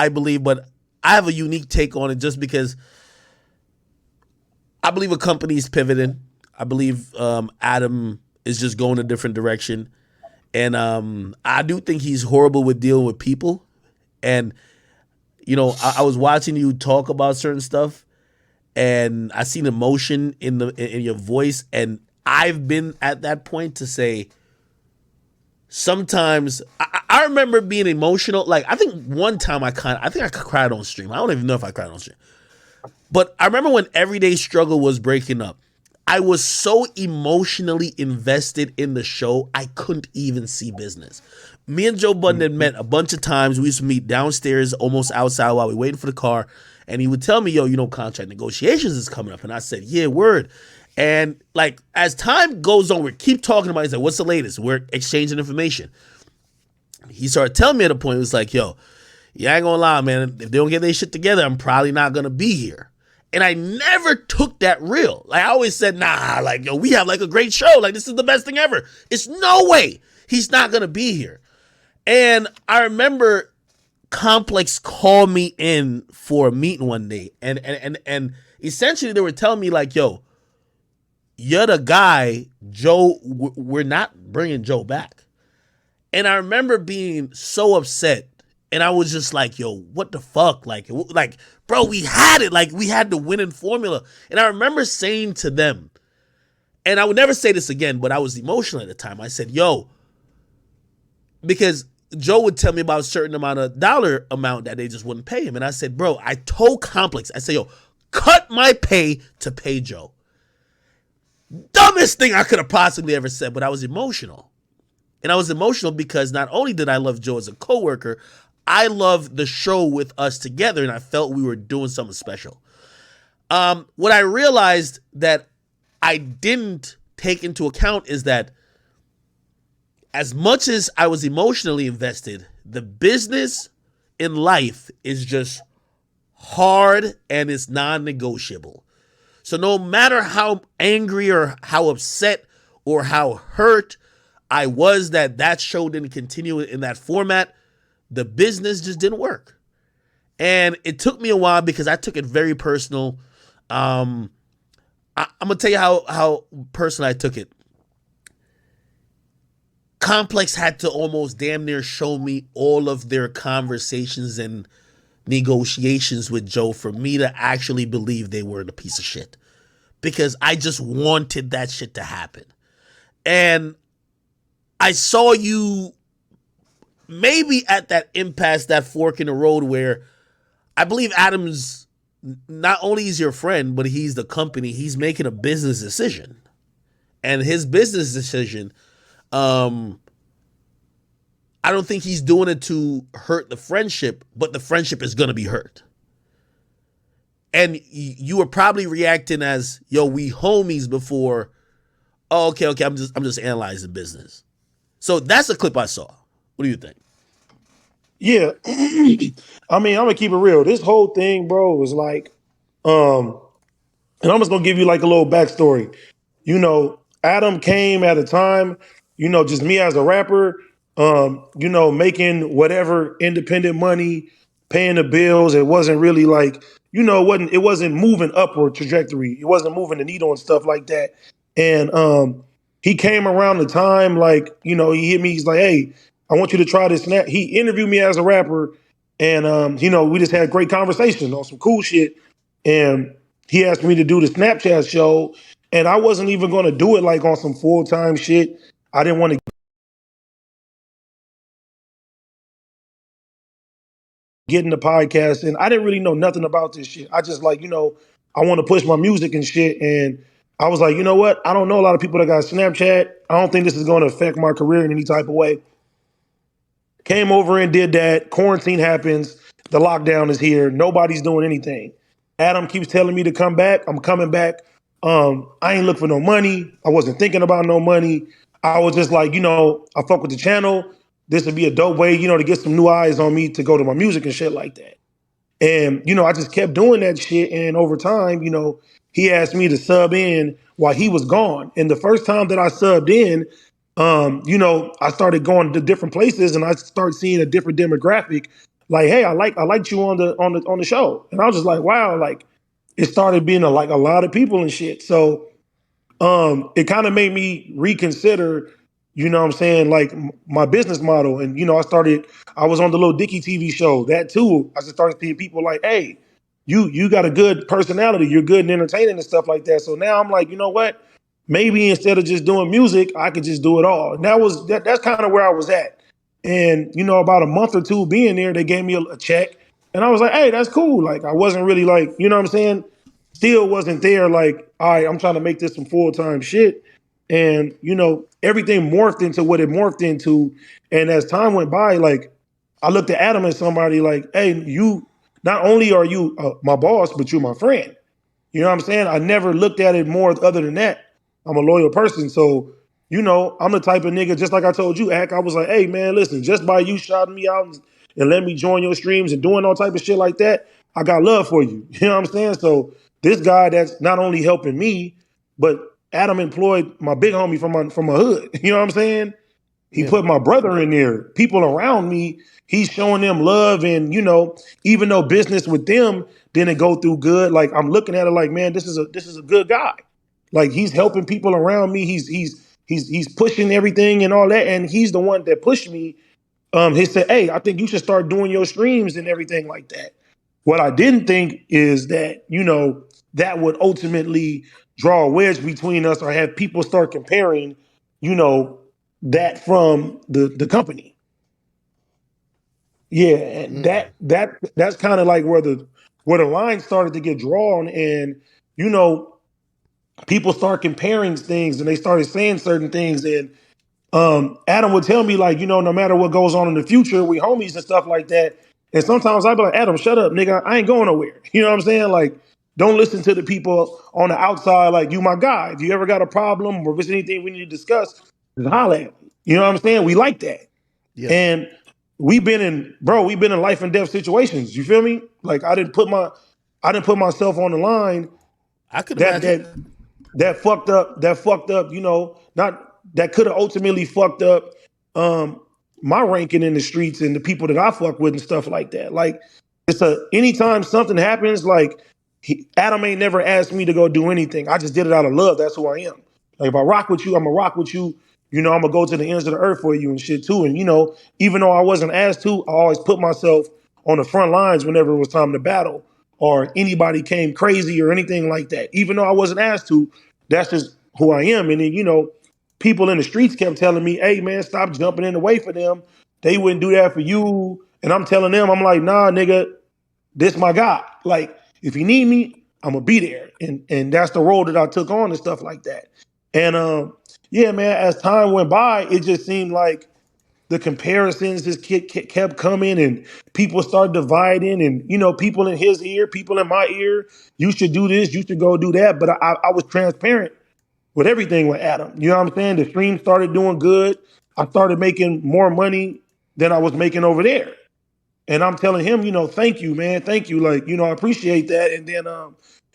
I believe, but I have a unique take on it just because I believe a company is pivoting. I believe Adam is just going a different direction. And I do think he's horrible with dealing with people. And, I was watching you talk about certain stuff and I seen emotion in your voice. And I've been at that point to say, sometimes I remember being emotional. Like I think one time I think I cried on stream. I don't even know if I cried on stream. But I remember when Everyday Struggle was breaking up, I was so emotionally invested in the show, I couldn't even see business. Me and Joe Budden had met a bunch of times. We used to meet downstairs, almost outside while we waiting for the car. And he would tell me, yo, contract negotiations is coming up. And I said, yeah, word. And like, as time goes on, we keep talking about it. He's like, what's the latest? We're exchanging information. He started telling me at a point, it was like, yo, yeah, I ain't gonna lie, man. If they don't get their shit together, I'm probably not gonna be here. And I never took that real. Like I always said, nah, like, yo, we have like a great show. Like this is the best thing ever. It's no way he's not gonna be here. And I remember Complex called me in for a meeting one day. And essentially they were telling me like, yo, you're the guy, Joe, we're not bringing Joe back. And I remember being so upset. And I was just like, yo, what the fuck? Like, bro, we had it. Like, we had the winning formula. And I remember saying to them, and I would never say this again, but I was emotional at the time. I said, yo, because Joe would tell me about a certain dollar amount that they just wouldn't pay him. And I said, bro, I told Complex, I said, yo, cut my pay to pay Joe. Dumbest thing I could have possibly ever said, but I was emotional. And I was emotional because not only did I love Joe as a coworker, I loved the show with us together, and I felt we were doing something special. What I realized that I didn't take into account is that as much as I was emotionally invested, the business in life is just hard and it's non-negotiable. So no matter how angry or how upset or how hurt I was that show didn't continue in that format, the business just didn't work. And it took me a while because I took it very personal. I'm going to tell you how personal I took it. Complex had to almost damn near show me all of their conversations and negotiations with Joe for me to actually believe they were a piece of shit. Because I just wanted that shit to happen. And I saw you maybe at that impasse, that fork in the road where I believe Adam's not only is your friend, but he's the company. He's making a business decision. And his business decision, I don't think he's doing it to hurt the friendship, but the friendship is going to be hurt. And you were probably reacting as, yo, we homies before, oh, okay, I'm just analyzing business. So that's a clip I saw. What do you think? Yeah. I mean, I'm gonna keep it real. This whole thing, bro, was like, and I'm just gonna give you like a little backstory. Adam came at a time, just me as a rapper, making whatever independent money, paying the bills. It wasn't really like, it wasn't moving upward trajectory. It wasn't moving the needle and stuff like that. And he came around the time, like, he hit me, he's like, hey, I want you to try this. And he interviewed me as a rapper, and we just had great conversation on some cool shit. And he asked me to do the Snapchat show, and I wasn't even going to do it like on some full-time shit. I didn't want to get in the podcast, and I didn't really know nothing about this shit. I just like, I want to push my music and shit. And I was like, you know what? I don't know a lot of people that got Snapchat. I don't think this is going to affect my career in any type of way. Came over and did that. Quarantine happens. The lockdown is here. Nobody's doing anything. Adam keeps telling me to come back. I'm coming back. I ain't look for no money. I wasn't thinking about no money. I was just like, I fuck with the channel. This would be a dope way, to get some new eyes on me to go to my music and shit like that. And, I just kept doing that shit. And over time, he asked me to sub in while he was gone. And the first time that I subbed in, I started going to different places and I started seeing a different demographic. like, hey, I liked you on the show. And I was just like, wow, like it started being like a lot of people and shit. So it kind of made me reconsider, you know what I'm saying, like my business model. And, you know, I was on the Little Dicky TV show. That too, I just started seeing people like, hey, you got a good personality. You're good and entertaining and stuff like that. So now I'm like, you know what? Maybe instead of just doing music, I could just do it all. And that's kind of where I was at. And, you know, about a month or two being there, they gave me a check. And I was like, hey, that's cool. Like, I wasn't really like, you know what I'm saying? Still wasn't there like, all right, I'm trying to make this some full-time shit. And, you know, everything morphed into what it morphed into. And as time went by, like, I looked at Adam as somebody like, hey, you, not only are you my boss, but you're my friend. You know what I'm saying? I never looked at it more other than that. I'm a loyal person. So, you know, I'm the type of nigga, just like I told you, Ak, I was like, hey, man, listen, just by you shouting me out and letting me join your streams and doing all type of shit like that, I got love for you. You know what I'm saying? So this guy that's not only helping me, but Adam employed my big homie from my hood. You know what I'm saying? He Yeah. put my brother in there, people around me. He's showing them love, and you know, even though business with them didn't go through good, like I'm looking at it like, man, this is a good guy. Like he's helping people around me. He's pushing everything and all that, and he's the one that pushed me. He said, "Hey, I think you should start doing your streams and everything like that." What I didn't think is that, you know, that would ultimately draw a wedge between us or have people start comparing, you know, that from the company. Yeah, and that's kind of like where the line started to get drawn, and you know, people start comparing things and they started saying certain things. And Adam would tell me, like, you know, no matter what goes on in the future, we homies and stuff like that. And sometimes I'd be like, Adam, shut up, nigga. I ain't going nowhere. You know what I'm saying? Like, don't listen to the people on the outside. Like, you my guy. If you ever got a problem or if there's anything we need to discuss, just holler at me. You know what I'm saying? We like that. Yeah. And we've been in life and death situations. You feel me? Like I didn't put myself on the line I could that imagine. that fucked up, you know, not that could have ultimately fucked up um my ranking in the streets and the people that I fuck with and stuff like that. Like it's a anytime something happens, like Adam ain't never asked me to go do anything. I just did it out of love. That's who I am. Like if I rock with you, I'm gonna rock with you. You know, I'm gonna go to the ends of the earth for you and shit too. And you know, even though I wasn't asked to, I always put myself on the front lines whenever it was time to battle or anybody came crazy or anything like that. Even though I wasn't asked to, that's just who I am. And then, you know, people in the streets kept telling me, hey man, stop jumping in the way for them. They wouldn't do that for you. And I'm telling them, I'm like, nah, nigga, this my guy. Like, if you need me, I'm gonna be there. And that's the role that I took on and stuff like that. And yeah, man, as time went by, it just seemed like the comparisons just kept coming and people started dividing and, you know, people in his ear, people in my ear, you should do this, you should go do that. But I was transparent with everything with Adam. You know what I'm saying? The stream started doing good. I started making more money than I was making over there. And I'm telling him, you know, thank you, man. Thank you. Like, you know, I appreciate that. And then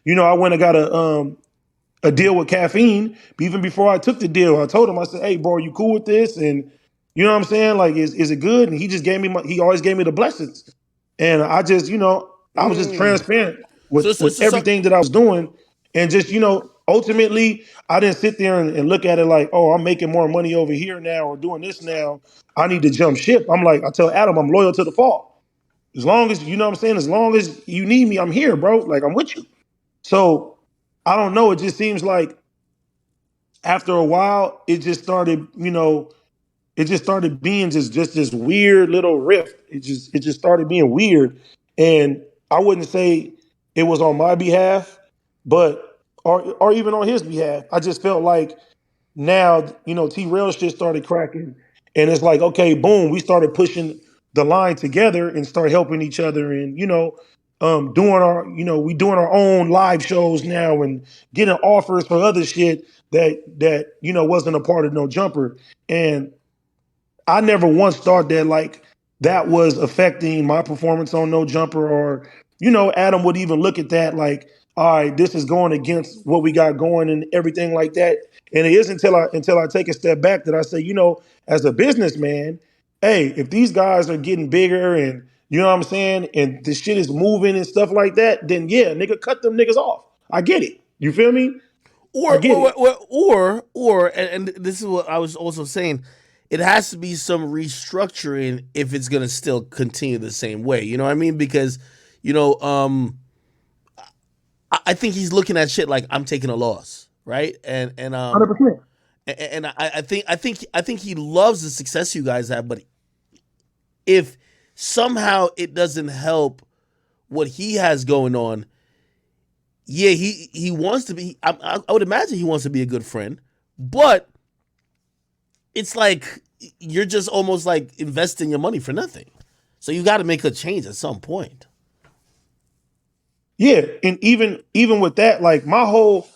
you know, I went and got a deal with caffeine. Even before I took the deal, I told him, I said, hey, bro, are you cool with this? And you know what I'm saying? Like, is it good? And he just gave me he always gave me the blessings. And I just, you know, I was just transparent So, with so, so everything that I was doing. And just, you know, ultimately, I didn't sit there and look at it like, oh, I'm making more money over here now or doing this now. I need to jump ship. I'm like, I tell Adam, I'm loyal to the fall. As long as, you know what I'm saying? As long as you need me, I'm here, bro. Like, I'm with you. So I don't know. It just seems like after a while, it just started, you know, it just started being just this weird little rift. It just started being weird. And I wouldn't say it was on my behalf, but or even on his behalf. I just felt like now, you know, T-Rail shit started cracking. And it's like, okay, boom, we started pushing the line together and start helping each other and, you know, doing our, you know, we doing our own live shows now and getting offers for other shit that, you know, wasn't a part of No Jumper. And I never once thought that like that was affecting my performance on No Jumper or, you know, Adam would even look at that like, all right, this is going against what we got going and everything like that. And it is until I take a step back that I say, you know, as a businessman, hey, if these guys are getting bigger and you know what I'm saying, and the shit is moving and stuff like that, then yeah, nigga, cut them niggas off. I get it. You feel me? I Or get it. and this is what I was also saying. It has to be some restructuring if it's gonna still continue the same way. You know what I mean? Because you know, I think he's looking at shit like I'm taking a loss, right? 100%. And I think he loves the success you guys have, but if somehow it doesn't help what he has going on, yeah, he wants to be. I would imagine he wants to be a good friend, but it's like you're just almost like investing your money for nothing. So you got to make a change at some point. Yeah, and even with that, like my whole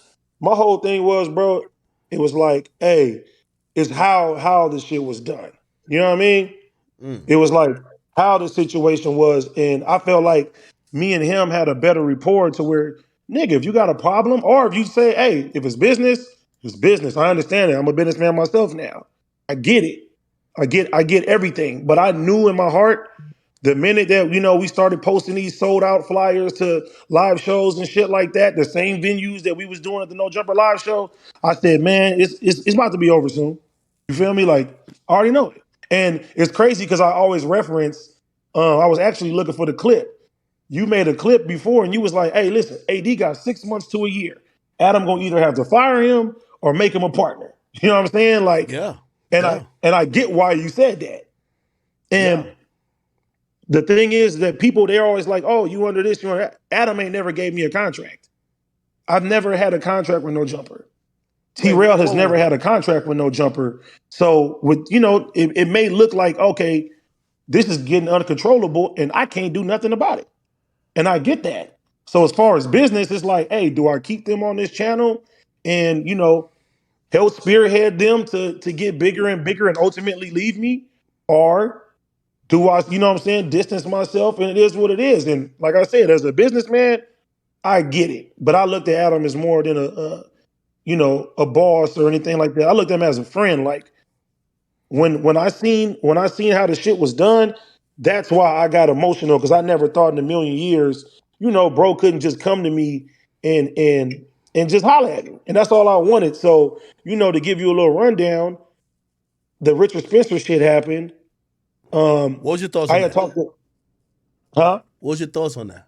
thing was, bro, it was like, hey, it's how the shit was done. You know what I mean? Mm. It was like how the situation was, and I felt like me and him had a better rapport to where, nigga, if you got a problem, or if you say, hey, if it's business, it's business. I understand it. I'm a businessman myself now. I get it. I get everything. But I knew in my heart the minute that we started posting these sold out flyers to live shows and shit like that, the same venues that we was doing at the No Jumper live show, I said, man, it's about to be over soon. You feel me? Like I already know it. And it's crazy because I always reference. I was actually looking for the clip. You made a clip before, and you was like, "Hey, listen, AD got 6 months to a year. Adam gonna either have to fire him or make him a partner." You know what I'm saying? Like, Yeah, and I yeah, and I get why you said that. yeah. And the thing is that people they're always like, "Oh, you under this, you under that." Adam ain't never gave me a contract. I've never had a contract with No Jumper. Wait, T-Rail has whoa, whoa, never whoa. had a contract with No Jumper. So with it may look like, okay, this is getting uncontrollable and I can't do nothing about it. And I get that. So as far as business, it's like, hey, do I keep them on this channel and help spearhead them to get bigger and bigger and ultimately leave me? Or do I, what I'm saying, distance myself and it is what it is. And like I said, as a businessman, I get it. But I looked at Adam as more than a boss or anything like that. I looked at him as a friend. Like when I seen how the shit was done, that's why I got emotional because I never thought in a million years, bro couldn't just come to me and just holler at me. And that's all I wanted. So, to give you a little rundown, the Richard Spencer shit happened. What was your thoughts I on had that? talked to huh? What was your thoughts on that?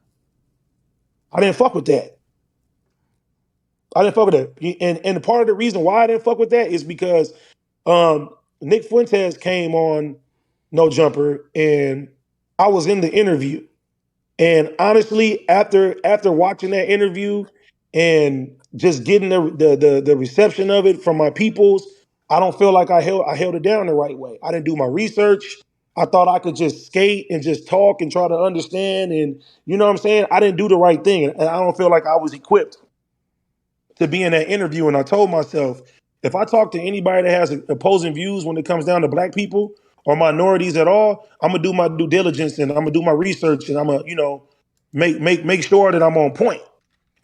I didn't fuck with that. I didn't fuck with that. And part of the reason why I didn't fuck with that is because um, Nick Fuentes came on No Jumper and I was in the interview. And honestly, after watching that interview and just getting the reception of it from my peoples, I don't feel like I held it down the right way. I didn't do my research. I thought I could just skate and just talk and try to understand and you know what I'm saying? I didn't do the right thing and I don't feel like I was equipped to be in that interview. And I told myself, if I talk to anybody that has opposing views when it comes down to black people or minorities at all, I'm gonna do my due diligence and I'm gonna do my research and I'm gonna, make sure that I'm on point.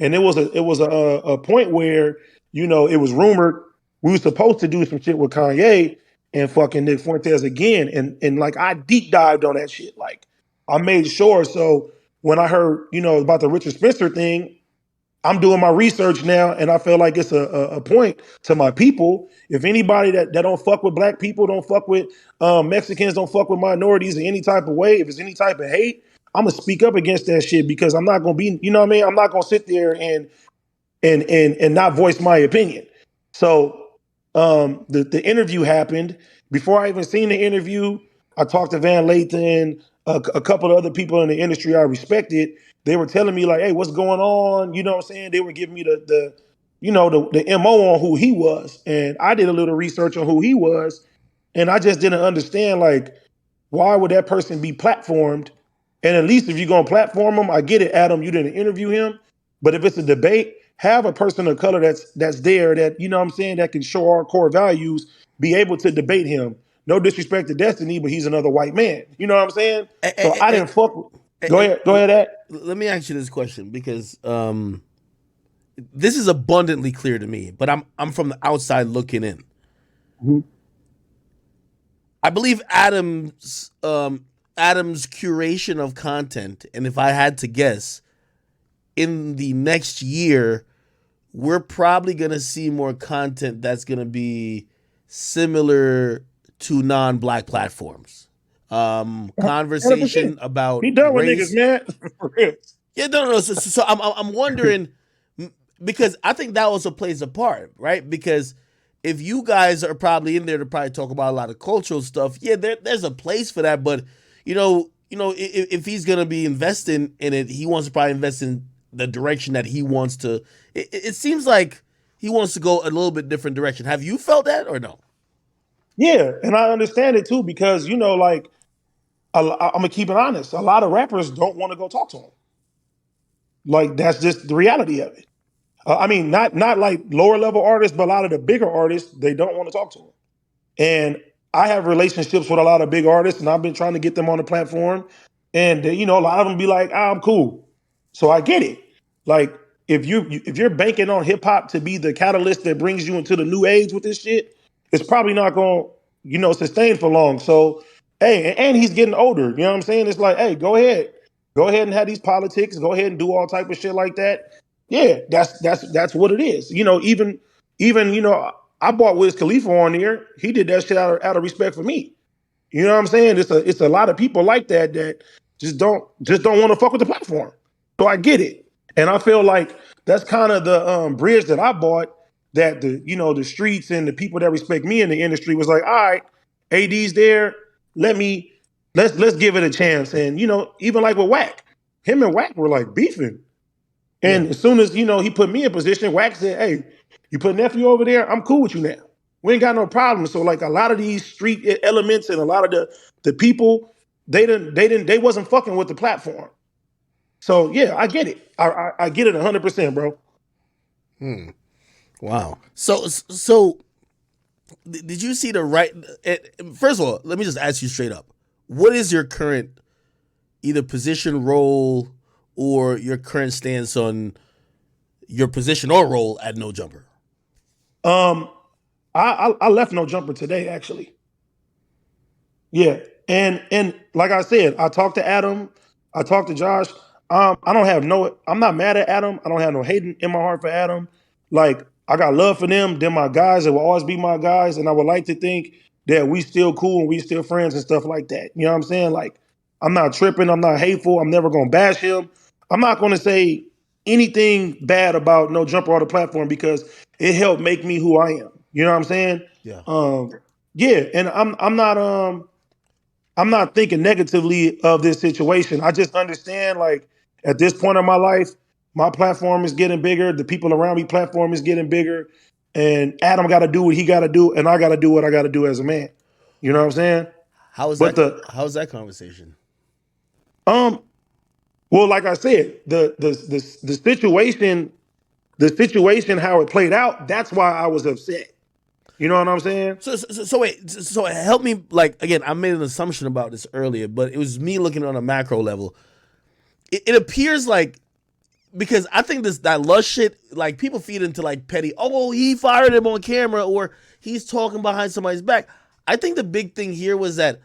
And it was a point where, it was rumored we were supposed to do some shit with Kanye and fucking Nick Fuentes again. And like I deep dived on that shit. Like I made sure. So when I heard, about the Richard Spencer thing, I'm doing my research now, and I feel like it's a point to my people. If anybody that don't fuck with black people, don't fuck with Mexicans, don't fuck with minorities in any type of way, if it's any type of hate, I'm gonna speak up against that shit because I'm not gonna be, you know what I mean? I'm not gonna sit there and not voice my opinion. So the interview happened. Before I even seen the interview, I talked to Van Lathan, a couple of other people in the industry I respected. They were telling me like, "Hey, what's going on?" You know what I'm saying? They were giving me the MO on who he was, and I did a little research on who he was, and I just didn't understand like why would that person be platformed? And at least if you're gonna platform him, I get it, Adam. You didn't interview him, but if it's a debate, have a person of color that's there that you know what I'm saying that can show our core values, be able to debate him. No disrespect to Destiny, but he's another white man. You know what I'm saying? So I And, didn't fuck. Go and ahead, go ahead, Ed. let me ask you this question because this is abundantly clear to me, but I'm from the outside looking in. Mhm. I believe Adam's Adam's curation of content, and if I had to guess, in the next year, we're probably gonna see more content that's gonna be similar to non-black platforms. Conversation 100%. about Be done with niggas, race. man. For real. Yeah, no. So I'm wondering because I think that also plays a part, right? Because if you guys are probably in there to probably talk about a lot of cultural stuff, yeah, there's a place for that. But if he's gonna be investing in it, he wants to probably invest in the direction that he wants to. It seems like he wants to go a little bit different direction. Have you felt that or no? Yeah, and I understand it too because like I'm gonna keep it honest. A lot of rappers don't want to go talk to him. Like that's just the reality of it. I mean, not like lower level artists, but a lot of the bigger artists they don't want to talk to him. And I have relationships with a lot of big artists, and I've been trying to get them on the platform. And a lot of them be like, I'm cool. So I get it. Like if you're banking on hip hop to be the catalyst that brings you into the new age with this shit, it's probably not going to sustain for long. So hey, and he's getting older. You know what I'm saying? It's like, hey, go ahead and have these politics. Go ahead and do all type of shit like that. Yeah, that's what it is. Even I bought Wiz Khalifa on here. He did that shit out of respect for me. You know what I'm saying? It's a lot of people like that just don't want to fuck with the platform. So I get it, and I feel like that's kind of the bridge that I bought. That the streets and the people that respect me in the industry was like, all right, AD's there. Let's give it a chance. And even like with Wack, him and Wack were like beefing. Yeah. And as soon as he put me in position, Wack said, "Hey, you put nephew over there. I'm cool with you now. We ain't got no problem." So like a lot of these street elements and a lot of the people, they wasn't fucking with the platform. So yeah, I get it. I get it 100%, bro. Wow. So did you see the right? First of all, let me just ask you straight up: what is your current either position, role, or your current stance on your position or role at No Jumper? Um, I left No Jumper today actually. Yeah, and like I said, I talked to Adam, I talked to Josh. I'm not mad at Adam. I don't have no hating in my heart for Adam. Like I got love for them. They're my guys. They will always be my guys, and I would like to think that we still cool and we still friends and stuff like that. You know what I'm saying? Like I'm not tripping. I'm not hateful. I'm never gonna bash him. I'm not gonna say anything bad about No Jumper or the platform because it helped make me who I am. You know what I'm saying? Yeah. Yeah, and I'm not thinking negatively of this situation. I just understand, like, at this point in my life, my platform is getting bigger. The people around me platform is getting bigger. And Adam got to do what he got to do, and I got to do what I got to do as a man. You know what I'm saying? How's But that? How's that conversation? um, well, like I said, the situation, how it played out, that's why I was upset. You know what I'm saying? So wait. So help me. Like again, I made an assumption about this earlier, but it was me looking on a macro level. It appears like because I think that lust shit, like people feed into like petty. Oh, he fired him on camera, or he's talking behind somebody's back. I think the big thing here was that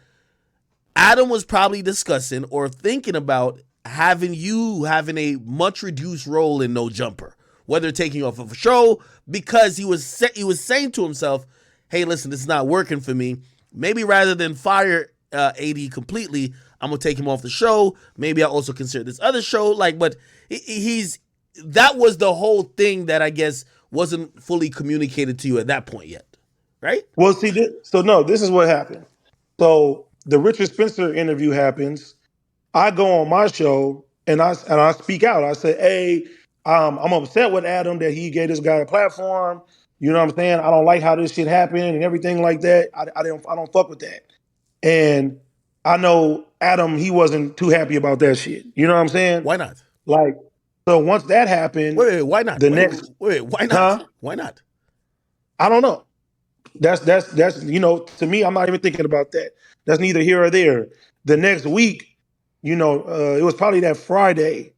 Adam was probably discussing or thinking about having a much reduced role in No Jumper, whether taking you off of a show because he was saying to himself, "Hey, listen, this is not working for me. Maybe rather than fire AD completely, I'm gonna take him off the show. Maybe I also consider this other show." Like, but he's that was the whole thing that I guess wasn't fully communicated to you at that point yet, right? Well, see, so no, this is what happened. So the Richard Spencer interview happens. I go on my show and I speak out. I say, "Hey, I'm upset with Adam that he gave this guy a platform. You know what I'm saying? I don't like how this shit happened and everything like that. I don't fuck with that." And I know Adam, he wasn't too happy about that shit. You know what I'm saying? Why not? Like, so once that happened, Wait, why not? the next, Why not? huh? Why not? I don't know. That's to me, I'm not even thinking about that. That's neither here or there. The next week, it was probably that Friday.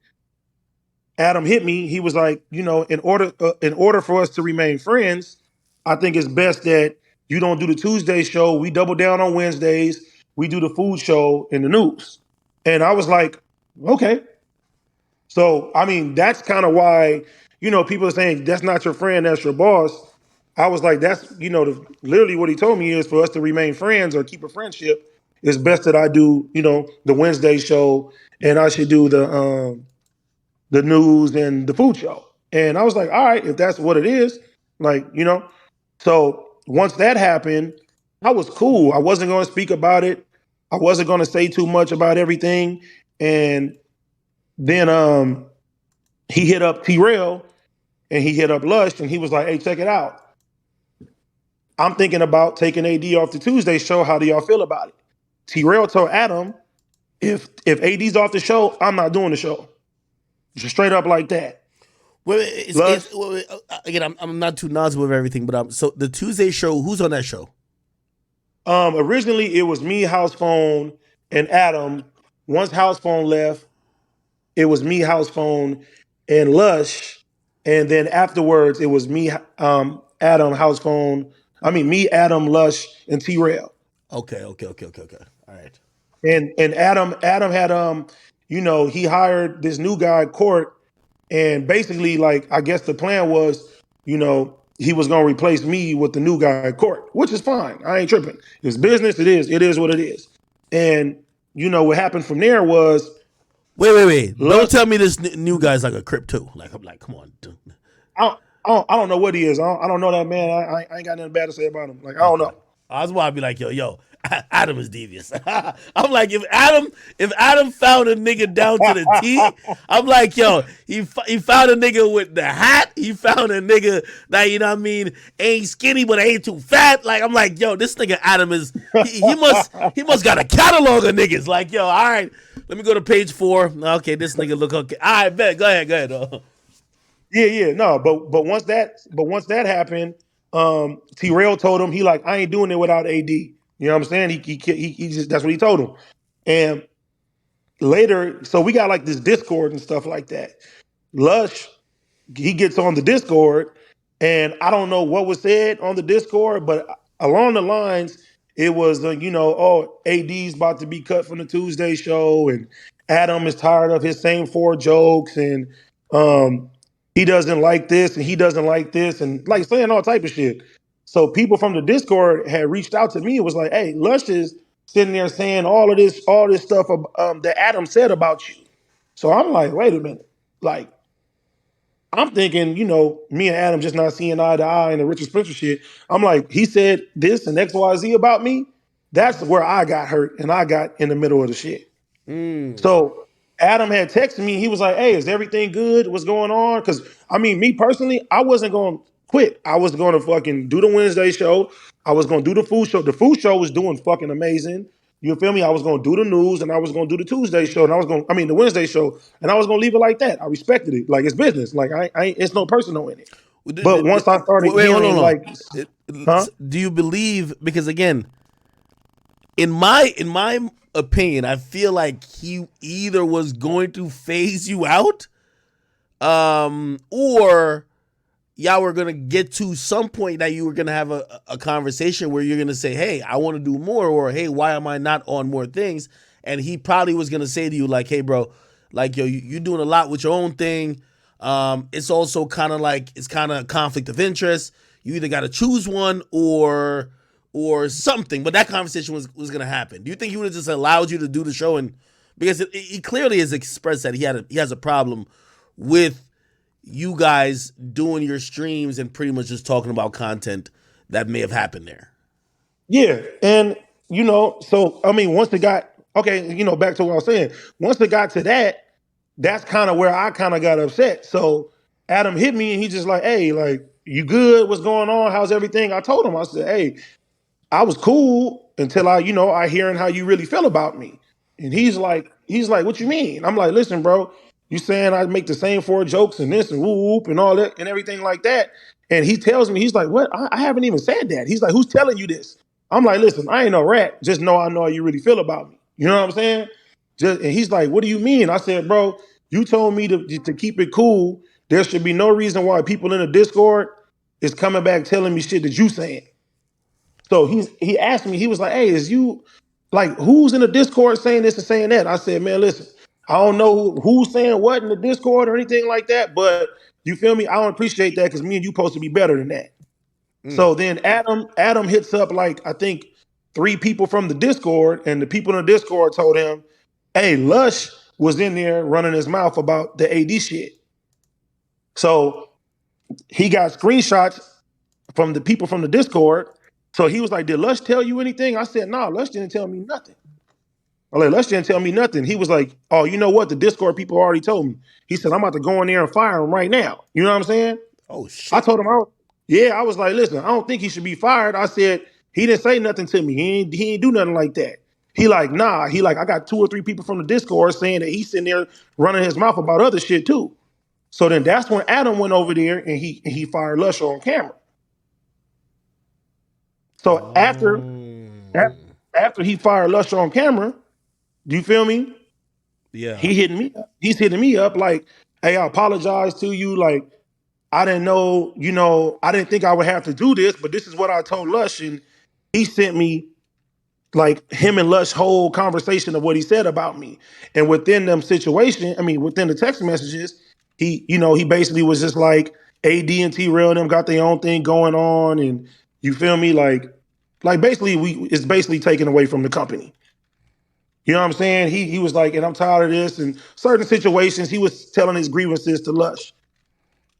Adam hit me. He was like, in order for us to remain friends, I think it's best that you don't do the Tuesday show. We double down on Wednesdays. we do the food show in the news. And I was like, okay. So, I mean, that's kind of why, people are saying that's not your friend, that's your boss. I was like, that's, literally what he told me is for us to remain friends or keep a friendship, it's best that I do, the Wednesday show and I should do the news and the food show. And I was like, all right, if that's what it is, like, So once that happened, I was cool. I wasn't going to speak about it. I wasn't going to say too much about everything. And then he hit up T-Rail and he hit up Lush and he was like, hey, check it out. I'm thinking about taking AD off the Tuesday show. How do y'all feel about it? T-Rail told Adam, if AD's off the show, I'm not doing the show. Just straight up like that. Again, I'm not too knowledgeable of everything, but so the Tuesday show, who's on that show? Originally, it was me, House Phone, and Adam. Once House Phone left, it was me, House Phone, and Lush. And then afterwards, it was me, Adam, House Phone. Me, Adam, Lush, and T-Rail. Okay. All right. And Adam had he hired this new guy, Court, and basically, like, I guess the plan was, he was gonna replace me with the new guy, Court, which is fine. I ain't tripping. It's business. It is what it is. And what happened from there was, wait. Don't tell me this new guy's like a Crip too. Like, I'm like, come on, dude. I don't know what he is. I don't know that man. I ain't got nothing bad to say about him. Like, I don't know. I was about to be like, yo, Adam is devious. I'm like, if Adam found a nigga down to the T, I'm like, yo, he found a nigga with the hat. He found a nigga that, ain't skinny but ain't too fat. Like, I'm like, yo, this nigga Adam is he must got a catalog of niggas. Like, yo, all right, let me go to page 4. Okay, this nigga look okay. All right, bet. Go ahead. Yeah, no, but once that happened, T-Rail told him I ain't doing it without AD. You know what I'm saying? He just, that's what he told him. And later, so we got like this Discord and stuff like that. Lush, he gets on the Discord, and I don't know what was said on the Discord, but along the lines, it was AD's about to be cut from the Tuesday show, and Adam is tired of his same 4 jokes, and he doesn't like this and he doesn't like this, and like saying all type of shit. So people from the Discord had reached out to me and was like, hey, Lush is sitting there saying all this stuff that Adam said about you. So I'm like, wait a minute. Like, I'm thinking, me and Adam just not seeing eye to eye in the Richard Spencer shit. I'm like, he said this and XYZ about me. That's where I got hurt and I got in the middle of the shit. So Adam had texted me. He was like, hey, is everything good? What's going on? Because, me personally, I wasn't going to quit. I was going to fucking do the Wednesday show. I was going to do the food show. The food show was doing fucking amazing. You feel me? I was going to do the news and I was going to do the Tuesday show. And the Wednesday show. And I was going to leave it like that. I respected it. Like, it's business. Like, it's no personal in it. But once I started hearing, like, do you believe, because again, in my opinion, I feel like he either was going to phase you out, or y'all were gonna get to some point that you were gonna have a conversation where you're gonna say, hey, I want to do more, or hey, why am I not on more things? And he probably was gonna say to you like, hey, bro, like, yo, you're doing a lot with your own thing. It's also kind of like, it's kind of conflict of interest. You either got to choose one or something, but that conversation was going to happen. Do you think he would have just allowed you to do the show? And because he clearly has expressed that he has a problem with you guys doing your streams and pretty much just talking about content that may have happened there. Yeah, and so once it got back to what I was saying. Once it got to that, that's kind of where I kind of got upset. So Adam hit me and he just like, hey, like, you good? What's going on? How's everything? I told him, I said, hey, I was cool until I hearing how you really feel about me. And he's like, what you mean? I'm like, listen, bro, you saying I make the same 4 jokes and this and whoop and all that and everything like that. And he tells me, he's like, what? I haven't even said that. He's like, who's telling you this? I'm like, listen, I ain't no rat. Just know I know how you really feel about me. You know what I'm saying? And he's like, what do you mean? I said, bro, you told me to keep it cool. There should be no reason why people in the Discord is coming back telling me shit that you saying. So he asked me, he was like, hey, is you like, who's in the Discord saying this and saying that? I said, man, listen, I don't know who's saying what in the Discord or anything like that, but you feel me? I don't appreciate that because me and you supposed to be better than that. Mm. So then Adam hits up like I think three people from the Discord, and the people in the Discord told him, "Hey, Lush was in there running his mouth about the AD shit." So he got screenshots from the people from the Discord. So he was like, "Did Lush tell you anything?" I said, "No, Lush didn't tell me nothing." I'm like, Lush didn't tell me nothing. He was like, "Oh, you know what? The Discord people already told me." He said, "I'm about to go in there and fire him right now." You know what I'm saying? Oh I shit. told him, yeah, I was like, listen, I don't think he should be fired. I said, he didn't say nothing to me. He ain't do nothing like that. He like, nah. He like, I got two or three people from the Discord saying that he's sitting there running his mouth about other shit too. So then that's when Adam went over there and he fired Lush on camera. So Oh. after he fired Lush on camera, do you feel me? Yeah. He hitting me. He's hitting me up like, hey, I apologize to you. Like, I didn't know, I didn't think I would have to do this, but this is what I told Lush. And he sent me like him and Lush whole conversation of what he said about me. And within them situation, I mean, within the text messages, he basically was just like AD&T Rail and them got their own thing going on. And you feel me? Like basically it's basically taken away from the company. You know what I'm saying? He was like, and I'm tired of this. And certain situations, he was telling his grievances to Lush.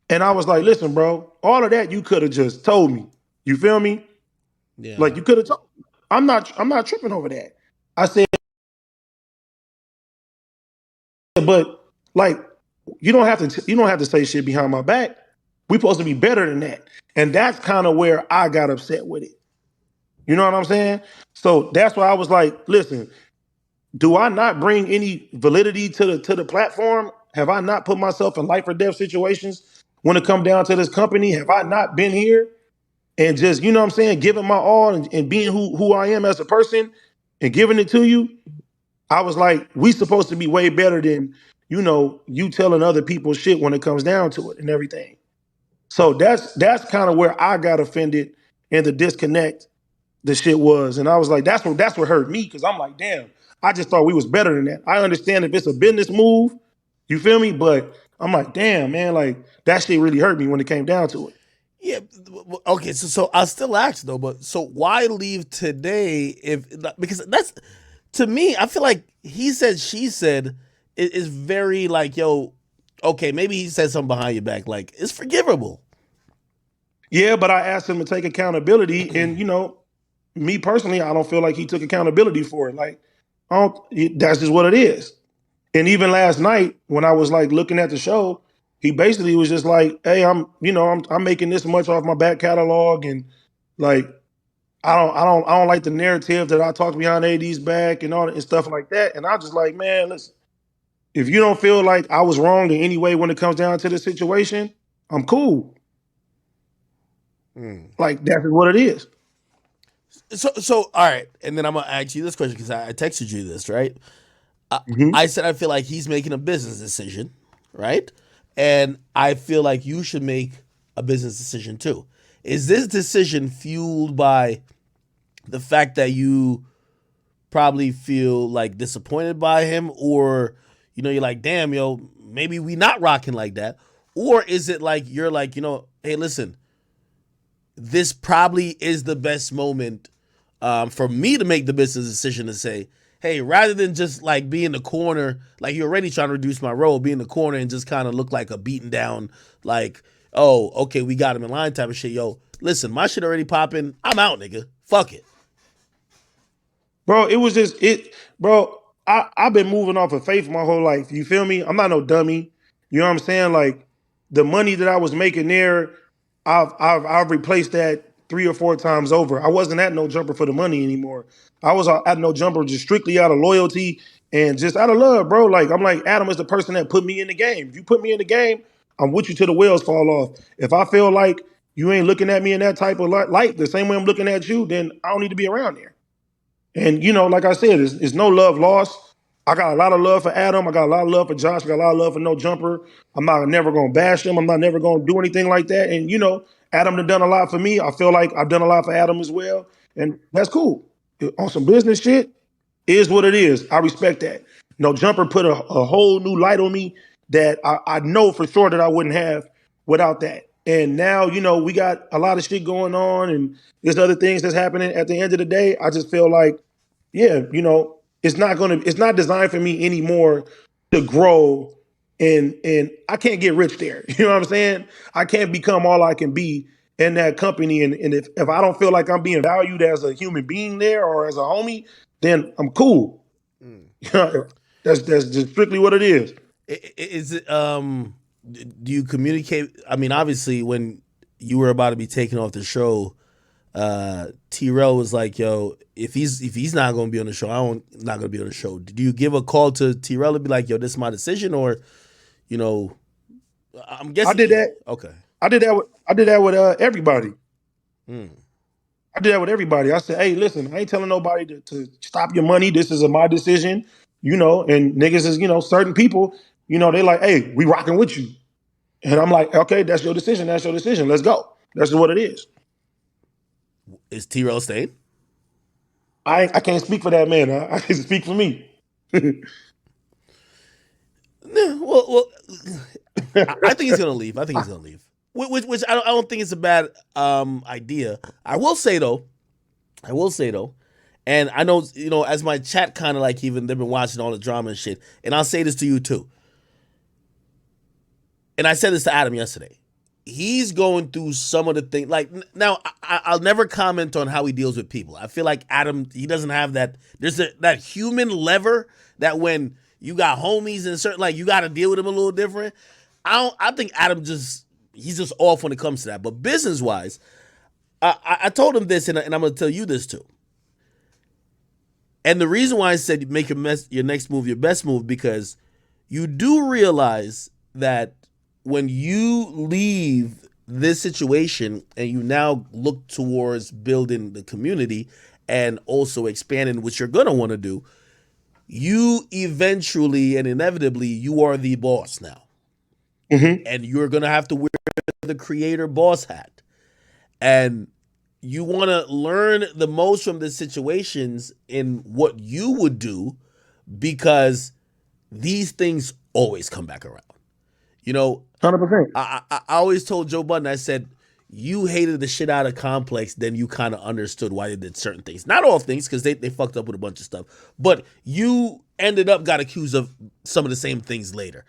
And I was like, listen, bro, all of that you could have just told me. You feel me? Yeah. Like you could have told me. I'm not tripping over that. I said, but like you don't have to say shit behind my back. We supposed to be better than that. And that's kind of where I got upset with it. You know what I'm saying? So that's why I was like, listen, do I not bring any validity to the platform? Have I not put myself in life or death situations when it come down to this company? Have I not been here and just, you know what I'm saying, giving my all and being who I am as a person and giving it to you? I was like, we supposed to be way better than, you telling other people shit when it comes down to it and everything. So that's kind of where I got offended and the disconnect the shit was. And I was like, that's what hurt me, because I'm like, damn, I just thought we was better than that. I understand if it's a business move, you feel me? But I'm like, damn, man, like that shit really hurt me when it came down to it. Yeah. Okay. So I'll still ask though, but so why leave today if because that's to me, I feel like he said she said is very like, yo, okay, maybe he said something behind your back. Like it's forgivable. Yeah, but I asked him to take accountability, and me personally, I don't feel like he took accountability for it. Like, that's just what it is. And even last night, when I was like looking at the show, he basically was just like, "Hey, I'm making this much off my back catalog, and like, I don't like the narrative that I talk behind AD's back and all and stuff like that." And I just like, man, listen, if you don't feel like I was wrong in any way when it comes down to the situation, I'm cool. Mm. Like that's what it is. So all right, and then I'm gonna ask you this question because I texted you this, right? I, Mm-hmm. I said I feel like he's making a business decision, right? And I feel like you should make a business decision too. Is this decision fueled by the fact that you probably feel like disappointed by him, or you're like, damn, yo, maybe we not rocking like that, or is it like you're like, hey, listen, this probably is the best moment for me to make the business decision to say, hey, rather than just like be in the corner, like you're already trying to reduce my role, be in the corner and just kind of look like a beaten down, like, oh, okay, we got him in line type of shit. Yo, listen, my shit already popping. I'm out, nigga. Fuck it. Bro, it was just it, bro. I've been moving off of faith my whole life. You feel me? I'm not no dummy. You know what I'm saying? Like the money that I was making there, I've replaced that 3 or 4 times over. I wasn't at no jumper for the money anymore. I was at no jumper just strictly out of loyalty and just out of love, bro. Like I'm like, Adam is the person that put me in the game. If you put me in the game, I'm with you till the wheels fall off. If I feel like you ain't looking at me in that type of light, the same way I'm looking at you, then I don't need to be around there. And like I said, it's no love lost. I got a lot of love for Adam. I got a lot of love for Josh. I got a lot of love for No Jumper. I'm not never gonna bash him. I'm not never gonna do anything like that. And Adam done a lot for me. I feel like I've done a lot for Adam as well, and that's cool. On some business shit, Is what it is. I respect that. No Jumper put a whole new light on me that I know for sure that I wouldn't have without that. And now, we got a lot of shit going on and there's other things that's happening. At the end of the day, I just feel like, yeah, it's not designed for me anymore to grow and I can't get rich there. You know what I'm saying? I can't become all I can be in that company. And if I don't feel like I'm being valued as a human being there or as a homie, then I'm cool. That's just strictly what it is. Is it do you communicate? I mean, obviously when you were about to be taken off the show, T-Rail was like, yo, if he's not gonna be on the show, not gonna be on the show. Did you give a call to T-Rail to be like, yo, this is my decision? Or, I'm guessing I did that. Okay. I did that with everybody. I did that with everybody. I said, hey, listen, I ain't telling nobody to stop your money. This is my decision, and niggas is, certain people, they like, hey, we rocking with you. And I'm like, okay, that's your decision. That's your decision. Let's go. That's what it is. Is T-Rail staying? I can't speak for that man. I can speak for me. Well, I think he's gonna leave. Which I don't think it's a bad idea. I will say though, and I know as my chat kind of like even they've been watching all the drama and shit, and I'll say this to you too. And I said this to Adam yesterday. He's going through some of the things. Like now, I'll never comment on how he deals with people. I feel like Adam, he doesn't have that. There's that human lever that when you got homies and certain, like, you got to deal with him a little different. I think Adam he's just off when it comes to that. But business wise, I told him this, and I'm going to tell you this too. And the reason why I said make your next move your best move, because you do realize that when you leave this situation and you now look towards building the community and also expanding, what you're going to want to do, you eventually and inevitably, you are the boss now. Mm-hmm. And you're going to have to wear the creator boss hat. And you want to learn the most from the situations in what you would do, because these things always come back around. 100%. I always told Joe Budden, I said, you hated the shit out of Complex, then you kind of understood why they did certain things. Not all things, because they fucked up with a bunch of stuff. But you ended up got accused of some of the same things later.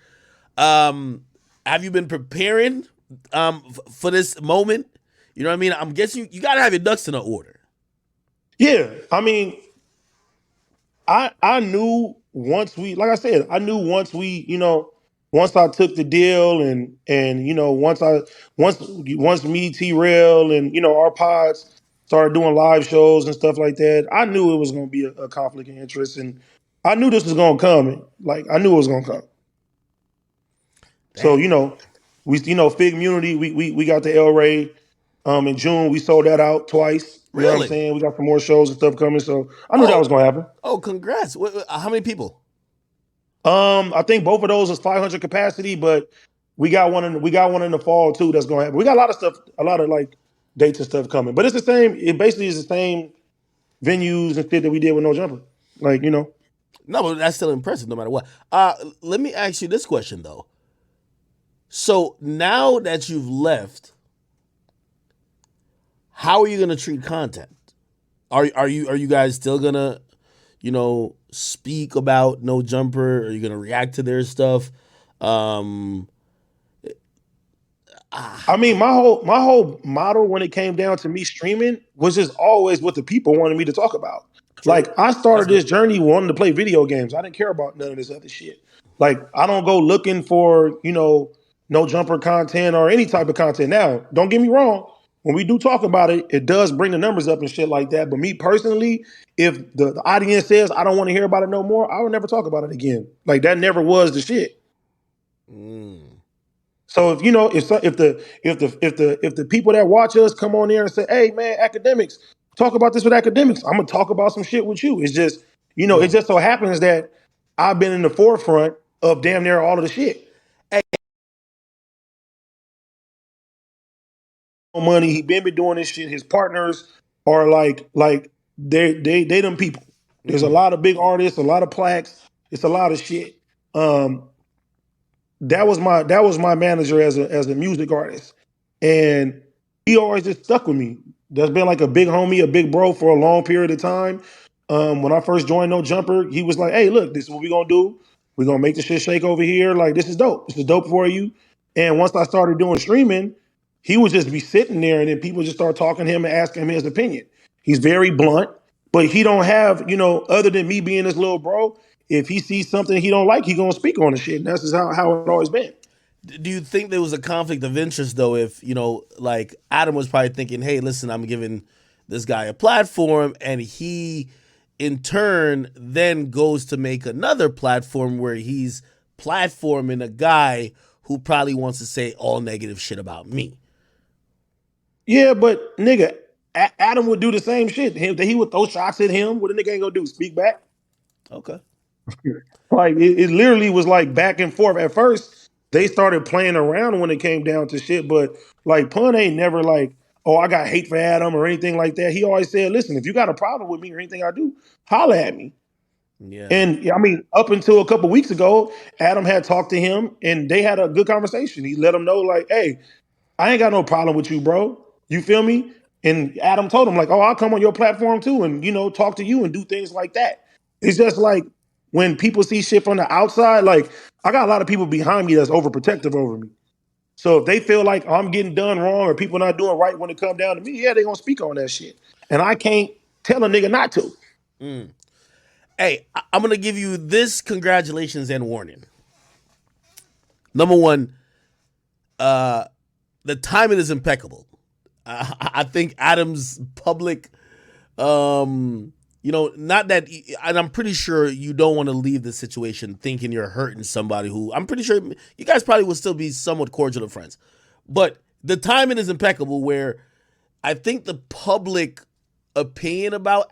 Have you been preparing for this moment? You know what I mean? I'm guessing you got to have your ducks in order. Yeah. I mean, I knew once we, like I said, once I took the deal and once me, T-Rail and our pods started doing live shows and stuff like that, I knew it was going to be a conflict of interest, and I knew this was going to come. Like, I knew it was going to come. Damn. So we Fig Immunity, we got the El Rey. In June, we sold that out twice. You know what I'm saying? We got some more shows and stuff coming, so I knew that was going to happen. Oh, congrats! How many people? I think both of those is 500 capacity, but we got one in the fall too. That's going to happen. We got a lot of stuff, a lot of like dates and stuff coming, but it's the same. It basically is the same venues and shit that we did with No Jumper. Like, No, but that's still impressive, no matter what. Let me ask you this question though. So now that you've left, how are you going to treat content? Are you guys still gonna, speak about No Jumper? Are you gonna react to their stuff? I mean, my whole model when it came down to me streaming was just always what the people wanted me to talk about. True. Like, I started this journey wanting to play video games. I didn't care about none of this other shit. Like, I don't go looking for, No Jumper content or any type of content. Now, don't get me wrong. When we do talk about it, it does bring the numbers up and shit like that. But me personally, if the audience says I don't want to hear about it no more, I will never talk about it again. Like, that never was the shit. So if the people that watch us come on there and say, "Hey man, Akademiks, talk about this with Akademiks," I'm gonna talk about some shit with you. It's just, it just so happens that I've been in the forefront of damn near all of the shit. Money, he been doing this shit. His partners are like they them people. There's a lot of big artists, a lot of plaques. It's a lot of shit. Um, that was my manager as a music artist, and he always just stuck with me. That's been like a big homie, a big bro for a long period of time. When I first joined No Jumper, he was like, "Hey, look, this is what we gonna do. We're gonna make the shit shake over here. Like this is dope. This is dope for you." And once I started doing streaming, he would just be sitting there, and then people just start talking to him and asking him his opinion. He's very blunt, but he don't have, other than me being his little bro, if he sees something he don't like, he gonna speak on the shit. And that's just how it always been. Do you think there was a conflict of interest though? If like Adam was probably thinking, "Hey, listen, I'm giving this guy a platform," and he, in turn, then goes to make another platform where he's platforming a guy who probably wants to say all negative shit about me. Yeah, but nigga, Adam would do the same shit. He would throw shots at him. What a nigga ain't gonna do? Speak back? Okay. Like it literally was like back and forth. At first, they started playing around when it came down to shit, but like Pun ain't never like, oh, I got hate for Adam or anything like that. He always said, listen, if you got a problem with me or anything I do, holla at me. Yeah. And I mean, up until a couple weeks ago, Adam had talked to him and they had a good conversation. He let him know, like, hey, I ain't got no problem with you, bro. You feel me? And Adam told him, like, oh, I'll come on your platform too and, talk to you and do things like that. It's just like when people see shit from the outside, like, I got a lot of people behind me that's overprotective over me. So if they feel like I'm getting done wrong or people not doing right when it come down to me, yeah, they gonna speak on that shit. And I can't tell a nigga not to. Hey, I'm going to give you this congratulations and warning. Number one, the timing is impeccable. I think Adam's public, not that, and I'm pretty sure you don't want to leave the situation thinking you're hurting somebody who I'm pretty sure you guys probably would still be somewhat cordial of friends. But the timing is impeccable where I think the public opinion about